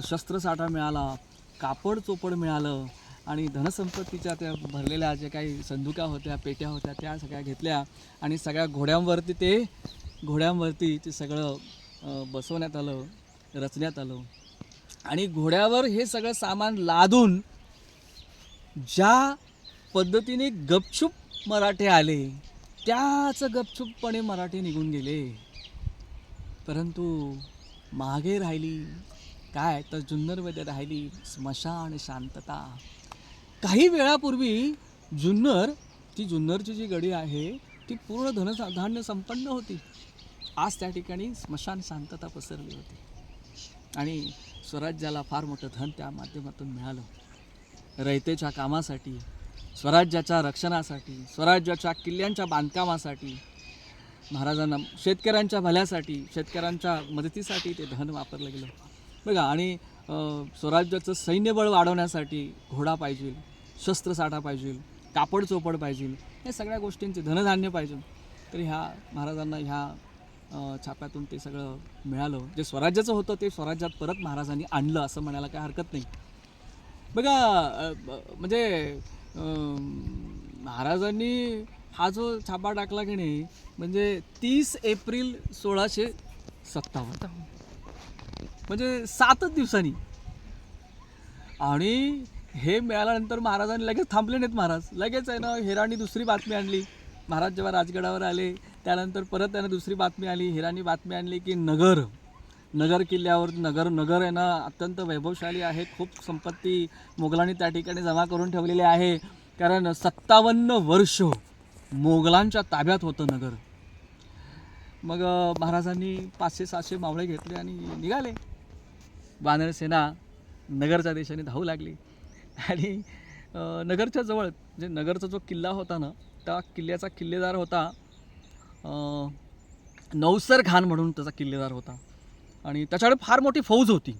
शस्त्रसाठा मिळाला, कापड चोपड मिळालं आणि धनसंपत्तीच्या त्या भरलेल्या जे काही संदुका होत्या, पेट्या होत्या, त्या सगळ्या घेतल्या आणि सगळ्या घोड्यांवरती ते सगळं बसवण्यात आलं, रचण्यात आलं आणि घोड्यावर हे सगळं सामान लादून ज्या पद्धतीने गपचूप मराठे आले त्याच गपचूपपणे मराठे निघून गेले. परंतु मागे राहिली काय, तर जुन्नरमध्ये राहिली स्मशान शांतता. काही वेळापूर्वी जुन्नरची जी गडी आहे ती पूर्ण धनधान्य संपन्न होती. आज त्या ठिकाणी स्मशान शांतता पसरली होती आणि स्वराज्याला फार मोठं धन त्या माध्यमातून मिळालं. रयतेच्या कामासाठी, स्वराज्याच्या रक्षणासाठी, स्वराज्याच्या किल्ल्यांच्या बांधकामासाठी, महाराजांना शेतकऱ्यांच्या भल्यासाठी, शेतकऱ्यांच्या मदतीसाठी ते धन वापरलं गेलं बघा. आणि स्वराज्याचं सैन्यबळ वाढवण्यासाठी घोडा पाहिजे, शस्त्रसाठा पाहिजे, कापड चोपड पाहिजे, या सगळ्या गोष्टींचे धनधान्य पाहिजे. तर ह्या महाराजांना ह्या छाप्यातून ते सगळं मिळालं. जे स्वराज्याचं होतं ते स्वराज्यात परत महाराजांनी आणलं असं म्हणायला काही हरकत नाही बघा. म्हणजे महाराजांनी हा जो छापा टाकला की नाही, म्हणजे 30 एप्रिल 1657, म्हणजे 7 दिवसांनी. आणि हे मिळाल्यानंतर महाराजांनी लगेच थांबले नाहीत. महाराज लगेच आहे ना हेरांनी दुसरी बातमी आणली. महाराज जेव्हा राजगडावर आले त्यानंतर परत त्यानं दुसरी बातमी आली. हेरांनी बातमी आणली की नगर किल्ल्यावर नगर आहे ना अत्यंत वैभवशाली आहे, खूप संपत्ती मोगलांनी त्या ठिकाणी जमा करून ठेवलेली आहे, कारण 57 वर्ष मोगलांच्या ताब्यात होतं नगर. मग महाराजांनी 500-700 मावळे घेतले आणि निघाले. वानर सेना नगरच्या दिशेने धावू लागली आणि नगरच्या जवळ म्हणजे नगरचा जो किल्ला होता ना, त्या किल्ल्याचा किल्लेदार होता नौसर खान म्हणून त्याचा किल्लेदार होता आणि त्याच्याकडे फार मोठी फौज होती.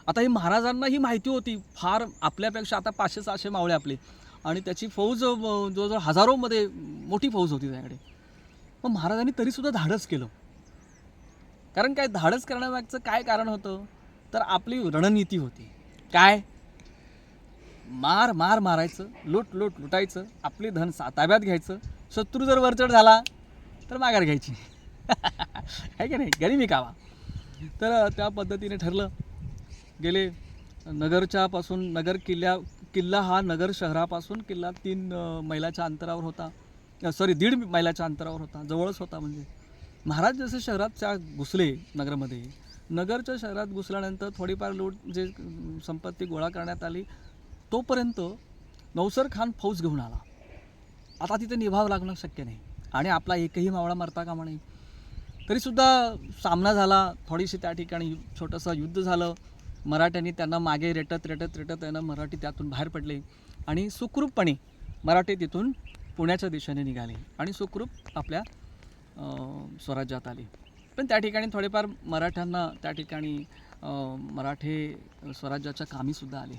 आता ही महाराजांना ही माहिती होती, फार आपल्यापेक्षा आता 500-700 मावळे आपले आणि त्याची फौज जवळजवळ हजारोमध्ये मोठी फौज होती त्याकडे. मग महाराजांनी तरीसुद्धा धाडस केलं. कारण काय, धाडस करण्यामागचं काय कारण होतं, तर आपली रणनीती होती. काय, मारायचं, लुटायचं, आपली धन ताब्यात घ्यायचं, शत्रू जर वरचढ झाला तर माघार घ्यायची आहे की नाही, गरिबी कावा. तर त्या पद्धतीने ठरलं. गेले नगर किल्ला हा नगर शहरापासून किल्ला 3 मैलाच्या अंतरावर होता, 1.5 मैलाच्या अंतरावर होता, जवळच होता. म्हणजे महाराज जसे शहरात घुसले नगरमध्ये, नगरच्या शहरात घुसल्यानंतर थोडीफार लूट जे संपत्ती गोळा करण्यात आली, तोपर्यंत नौसर खान फौज घेऊन आला. आता तिथे निभाव लागणं शक्य नाही आणि आपला एकही मावळा मरता कामा नये. तरीसुद्धा सामना झाला, थोडीशी त्या ठिकाणी छोटंसं युद्ध झालं. मराठ्यांनी त्यांना मागे रेटत त्यांना मराठी त्यातून बाहेर पडले आणि सुखरूपपणे मराठी तिथून पुण्याच्या दिशेने निघाले आणि सुखरूप आपल्या स्वराज्यात आले. पण त्या ठिकाणी थोडेफार मराठ्यांना त्या ठिकाणी मराठे स्वराज्याच्या कामीसुद्धा आले.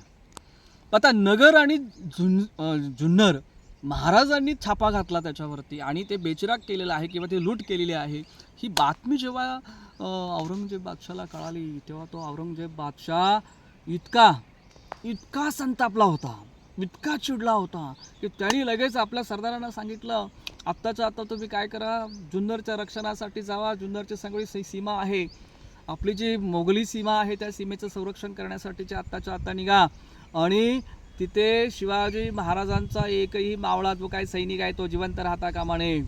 आता नगर आणि जुन्नर महाराजांनी छापा घातला त्याच्यावरती आणि ते बेचिराग केलेलं आहे किंवा ते लूट केलेली आहे. ही बातमी जेव्हा औरंगजेब बादशाहला कळाली तेव्हा तो औरंगजेब बादशाह इतका संतापला होता, इतका चिडला होता की त्यांनी लगेच आपल्या सरदारांना सांगितलं, आत्ताच्या आत्ता तुम्ही काय करा, जुन्नरच्या रक्षणासाठी जावा. जुन्नरची सगळी सीमा आहे, आपली जी मोगली सीमा आहे त्या सीमेचं संरक्षण करण्यासाठीच्या आत्ताच्या आत्ता निघा आणि तिथे शिवाजी महाराजांचा एकही मावळा जो काही सैनिक आहे तो जिवंत राहता कामा नये.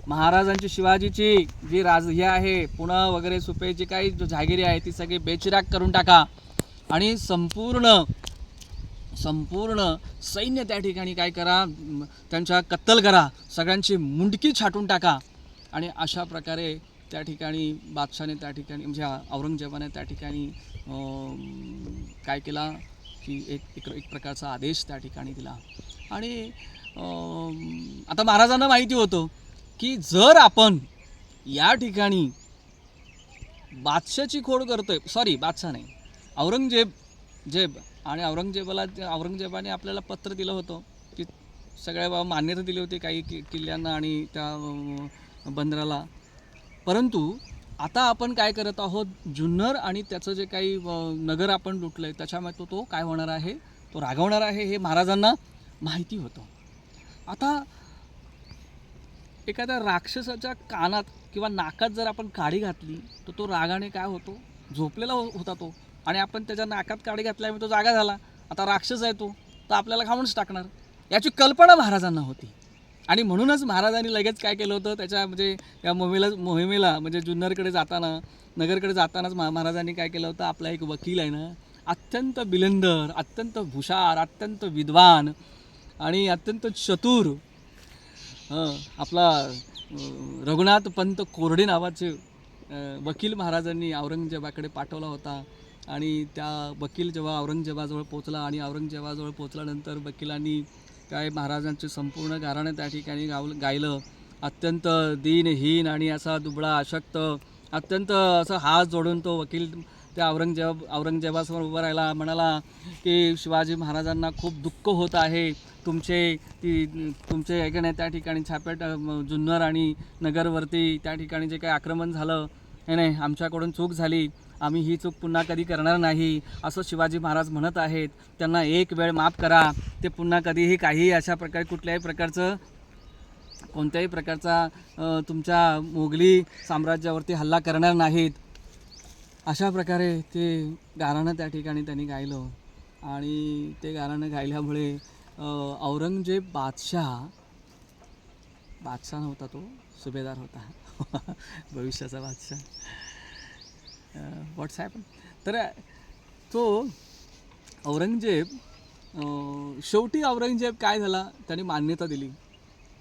महाराजांची शिवाजीची जी हे आहे पुणे वगैरे सुपे जी काही जो जहागिरी आहे ती सगळी बेचिराग करून टाका आणि संपूर्ण सैन्य त्या ठिकाणी काय करा, त्यांच्या कत्तल करा, सगळ्यांची मुंडकी छाटून टाका. आणि अशा प्रकारे त्या ठिकाणी बादशाने त्या ठिकाणी म्हणजे औरंगजेबाने त्या ठिकाणी काय केला की एक प्रकारचा आदेश त्या ठिकाणी दिला. आणि आता महाराजांना माहिती होतं की जर आपण या ठिकाणी बादशाची खोड करतोय, बादशाह नाही, औरंगजेब आणि औरंगजेबाने आपल्याला पत्र दिलं होतं की सगळ्या मान्यता दिली होती काही किल्ल्यांना आणि त्या बंदराला. परंतु आता आपण काय करत आहोत, जुन्नर आणि त्याचं जे काही नगर आपण लुटलं आहे त्याच्यामध्ये तो काय होणार आहे, तो रागवणार आहे हे महाराजांना माहिती होतं. आता एखाद्या राक्षसाच्या कानात किंवा नाकात जर आपण काडी घातली तर तो रागाने काय होतो, झोपलेला होता तो, आणि आपण त्याच्या नाकात काडी घातल्यामुळे तो जागा झाला. आता राक्षस आहे तो, तर आपल्याला खाऊनच टाकणार, याची कल्पना महाराजांना होती. आणि म्हणूनच महाराजांनी लगेच काय केलं होतं, त्याच्या म्हणजे या मोहिमेला म्हणजे जुन्नरकडे जाताना, नगरकडे जातानाच महाराजांनी काय केलं होतं, आपला एक वकील आहे ना, अत्यंत बिलंदर, अत्यंत हुशार, अत्यंत विद्वान आणि अत्यंत चतुर आपला रघुनाथ पंत कोरडे नावाचे वकील महाराजांनी औरंगजेबाकडे पाठवला होता. आणि त्या वकील जेव्हा औरंगजेबाजवळ पोचला आणि औरंगजेबाजवळ पोचल्यानंतर वकिलांनी काय महाराजांचे संपूर्ण गाराणं त्या ठिकाणी गायलं. अत्यंत दीनहीन आणि असा दुबळा अशक्त, अत्यंत असं हात जोडून तो वकील त्या औरंगजेबासमोर उभा राहिला. म्हणाला की शिवाजी महाराजांना खूप दुःख होत आहे, तुमचे ऐकणे त्या ठिकाणी छापेट जुन्नर आणि नगरवरती त्या ठिकाणी जे काही आक्रमण झालं नाही, आमच्याकडून चूक झाली, आम्ही ही चूक पुन्हा कधी करणार नाही असं शिवाजी महाराज म्हणत आहेत. त्यांना एक वेळ माफ करा, ते पुन्हा कधीही काही अशा प्रकारे कोणत्याही प्रकारचा तुमच्या मोगली साम्राज्यावरती हल्ला करणार नाहीत. अशा प्रकारे ते गाणं त्या ठिकाणी त्यांनी गायलं. आणि ते गाणं गायल्यामुळे औरंगजेब बादशाह नव्हता, तो सुभेदार होता भविष्याचा बादशाह. व्हॉट्स हॅपन. तर तो औरंगजेब शेवटी औरंगजेब काय झाला, त्यांनी मान्यता दिली,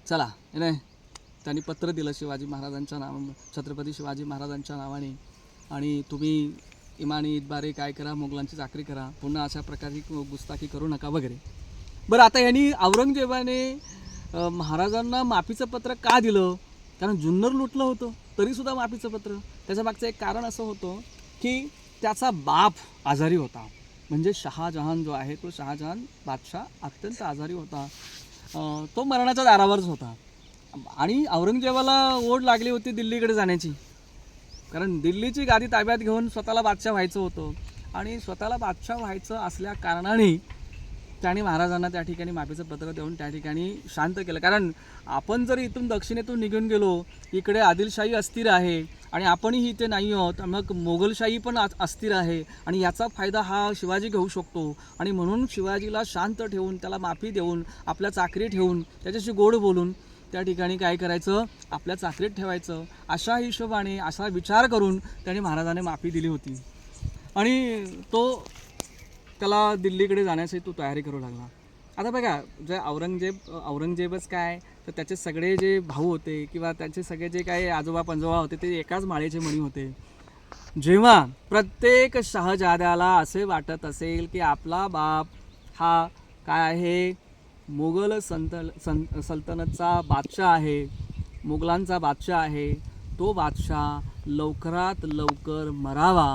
चला नाही, त्यांनी पत्र दिलं शिवाजी महाराजांच्या छत्रपती शिवाजी महाराजांच्या नावाने, आणि तुम्ही इमानी इतबारे काय करा, मोगलांची चाकरी करा, पुन्हा अशा प्रकारे गुस्ताखी करू नका वगैरे. बरं, आता यांनी औरंगजेबाने महाराजांना माफीचं पत्र का दिलं, कारण जुन्नर लुटलं होतं तरीसुद्धा माफीचं पत्र. त्याच्या मागचं एक कारण असं होतं की त्याचा बाप आजारी होता, म्हणजे शहाजहान जो आहे तो शहाजहान बादशाह अत्यंत आजारी होता, तो मरणाच्या दारावरच होता. आणि औरंगजेबाला ओढ लागली होती दिल्लीकडे जाण्याची, कारण दिल्लीची गादी ताब्यात घेऊन स्वतःला बादशाह व्हायचं होतं. आणि स्वतःला बादशाह व्हायचं असल्या कारणाने त्याने महाराजांना त्या ठिकाणी माफीचं पत्र देऊन त्या ठिकाणी शांत केलं. कारण आपण जर इथून दक्षिणेतून निघून गेलो, इकडे आदिलशाही अस्थिर आहे आणि आपणही इथे नाही आहोत, मग मोगलशाही पण अस्थिर आहे आणि याचा फायदा हा शिवाजी घेऊ शकतो. आणि म्हणून शिवाजीला शांत ठेवून, त्याला माफी देऊन, आपल्या चाकरी ठेवून, त्याच्याशी गोड बोलून त्या ठिकाणी काय करायचं, आपल्या चाकरीत ठेवायचं. अशा हिशोबाने, असा विचार करून त्याने महाराजाने माफी दिली होती. आणि तो त्याला दिल्लीकडे जाण्याची तो तयारी करू लागला. आता बघा, जे औरंगजेबच काय, तर त्याचे सगळे जे भाऊ होते किंवा त्याचे सगळे जे काही आजोबा पंजोबा होते ते एकाच माळेचे मणी होते. जेव्हा प्रत्येक शहाजाद्याला असे वाटत असेल की आपला बाप हा काय आहे, मोगल सल्तनतचा बादशाह आहे, मुघलांचा बादशाह आहे, तो बादशाह लवकरात लवकर मरावा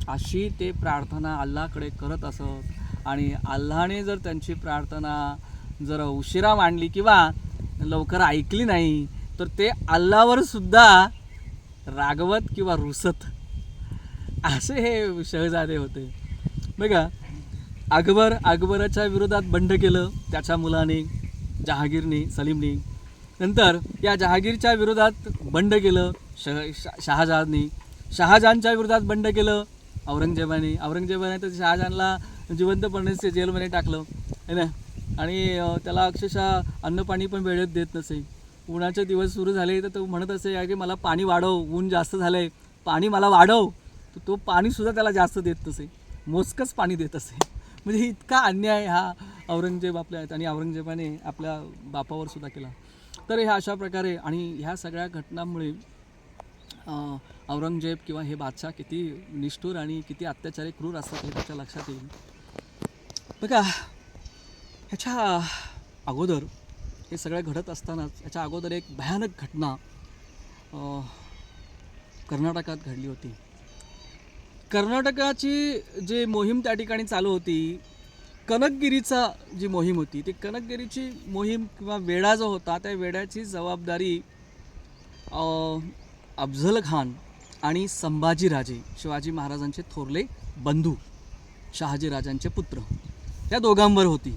अशी ते प्रार्थना अल्लाकडे करत असत. आणि अल्लाने जर त्यांची प्रार्थना जर उशिरा मांडली किंवा लवकर ऐकली नाही, तर ते अल्लावर सुद्धा रागवत किंवा रुसत, असे हे शहजादे होते. बघा, अकबराच्या विरोधात बंड केलं त्याच्या मुलाने, जहांगीरने, सलीमने. नंतर या जहांगीरच्या विरोधात बंड केलं शहाजहानने. शहाजहानच्या विरोधात बंड केलं औरंगजेबाने तर शहाजहानला जिवंतपणे जेलमध्ये टाकलं है ना. आणि त्याला अक्षरशः अन्न पाणी पण वेळेत देत नसे. उन्हाचे दिवस सुरू झाले तर तो म्हणत असे की मला पाणी वाढव, ऊन जास्त झालं आहे, पाणी मला वाढव. तर तो पाणीसुद्धा त्याला जास्त देत नसे, मोजकंच पाणी देत असे. म्हणजे इतका अन्याय हा औरंगजेब आपल्या आहेत. आणि औरंगजेबाने आपल्या बापावर सुद्धा केला. तर ह्या अशा प्रकारे आणि ह्या सगळ्या घटनांमुळे औरंगजेब किंवा हे बादशाह किती निष्ठुर आणि किती अत्याचारी क्रूर असतात हे त्याच्या लक्षात येईल. बघा, ह्याच्या अगोदर हे सगळं घडत असतानाच ह्याच्या अगोदर एक भयानक घटना कर्नाटकात घडली होती. कर्नाटकाची जी मोहीम त्या ठिकाणी चालू होती, कनकगिरीचा जी मोहीम होती, ती कनकगिरीची मोहीम किंवा वेढा जो होता, त्या वेढ्याची जबाबदारी अफझल खान आणि संभाजीराजे, शिवाजी महाराजांचे थोरले बंधू, शहाजीराजांचे पुत्र, या दोघांवर होती.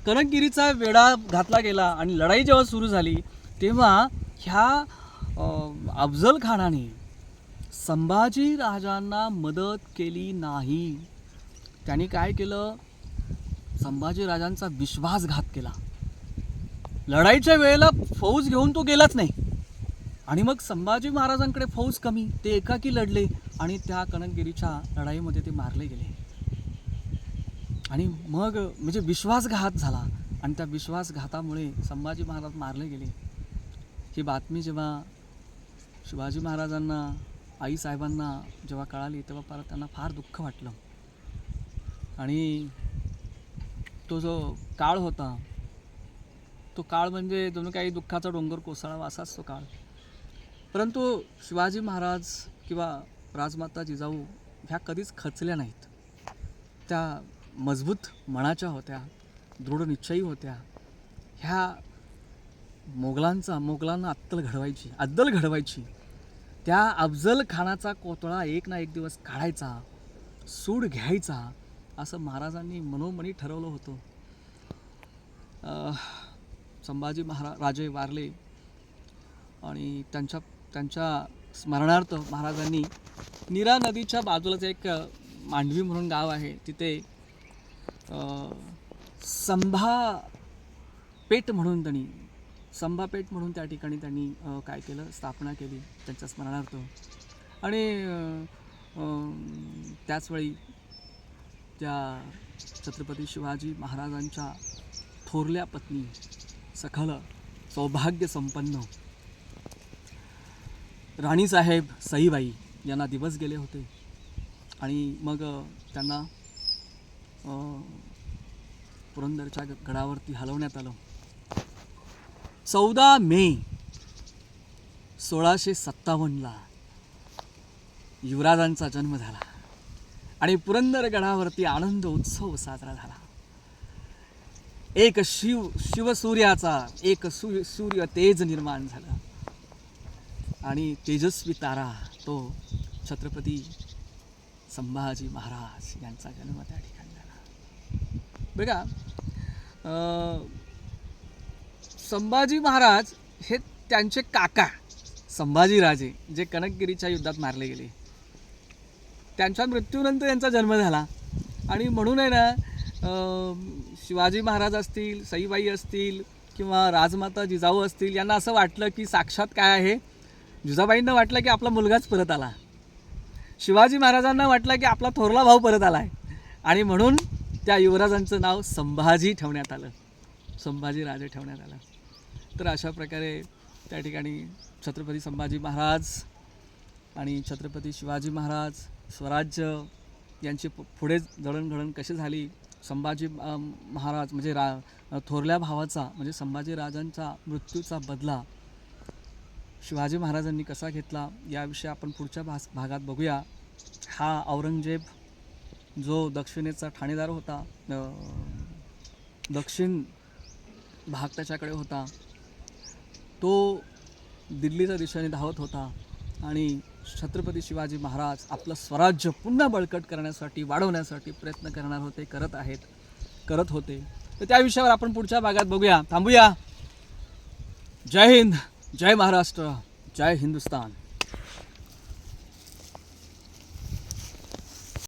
कनकगिरीचा वेढा घातला गेला आणि लढाई जेव्हा सुरू झाली तेव्हा ह्या अफझल खानाने संभाजीराजांना मदत केली नाही. त्यांनी काय केलं, संभाजीराजांचा विश्वासघात केला. लढाईच्या वेळेला फौज घेऊन तो गेलाच नाही. आणि मग संभाजी महाराजांकडे फौज कमी, ते एकाकी लढले आणि त्या कनकगिरीच्या लढाईमध्ये ते मारले गेले. आणि मग म्हणजे विश्वासघात झाला आणि त्या विश्वासघातामुळे संभाजी महाराज मारले गेले. ही बातमी जेव्हा शिवाजी महाराजांना, आईसाहेबांना जेव्हा कळाली तेव्हा परत त्यांना फार दुःख वाटलं. आणि तो जो काळ होता, तो काळ म्हणजे जणू काही दुःखाचा डोंगर कोसळावा असाच तो काळ. परंतु शिवाजी महाराज किंवा राजमाता जिजाऊ ह्या कधीच खचल्या नाहीत. त्या मजबूत मनाच्या होत्या, दृढ निश्चयी होत्या. ह्या मोगलांना अद्दल घडवायची. त्या अफझल खानाचा कोतळा एक ना एक दिवस काढायचा, सूड घ्यायचा, असं महाराजांनी मनोमनी ठरवलं होतं. संभाजी राजे वारले आणि त्यांच्या स्मरणार्थ महाराजांनी नीरा नदीच्या बाजूलाच एक मांडवी म्हणून गाव आहे, तिथे संभापेठ म्हणून त्या ठिकाणी त्यांनी काय केलं, स्थापना केली त्यांच्या स्मरणार्थ. आणि त्याचवेळी त्या छत्रपती शिवाजी महाराजांच्या थोरल्या पत्नी, सखल सौभाग्य संपन्न राणीसाहेब सईबाई यांना दिवस गेले होते. आणि मग त्यांना पुरंदरच्या गडावरती हलवण्यात आलं. 14 मे 1657 युवराजांचा जन्म झाला आणि पुरंदर गडावरती आनंद उत्सव साजरा झाला. एक शिवसूर्याचा एक सूर्य तेज निर्माण झाला आणि तेजस्वी तारा तो छत्रपती संभाजी महाराज यांचा जन्म त्या ठिकाणी झाला. बघा, संभाजी महाराज हे त्यांचे काका संभाजीराजे जे कनकगिरीच्या युद्धात मारले गेले, त्यांच्या मृत्यूनंतर यांचा जन्म झाला. आणि म्हणून आहे ना, शिवाजी महाराज असतील, सईबाई असतील किंवा राजमाता जिजाऊ असतील, यांना असं वाटलं की साक्षात काय आहे, जिजाबाईंना वाटलं की आपला मुलगाच परत आला, शिवाजी महाराजांना वाटलं की आपला थोरला भाऊ परत आला आहे. आणि म्हणून त्या युवराजांचं नाव संभाजी ठेवण्यात आलं, संभाजीराजे ठेवण्यात आलं. तर अशा प्रकारे त्या ठिकाणी छत्रपती संभाजी महाराज आणि छत्रपती शिवाजी महाराज, स्वराज्य यांची पुढे जडणघडण कशी झाली, संभाजी महाराज म्हणजे थोरल्या भावाचा म्हणजे संभाजीराजांचा मृत्यूचा बदला शिवाजी महाराजांनी कसा घेतला, याविषयी आपण पुढच्या भागात बघूया. हा औरंगजेब जो दक्षिणेचा ठाणेदार होता, दक्षिण भाग त्याच्याकडे होता, तो दिल्लीच्या दिशेने धावत होता आणि छत्रपती शिवाजी महाराज आपलं स्वराज्य पुन्हा बळकट करण्यासाठी, वाढवण्यासाठी प्रयत्न करत होते. तर त्या विषयावर आपण पुढच्या भागात बघूया. थांबूया. जय हिंद, जय महाराष्ट्र, जय हिंदुस्तान.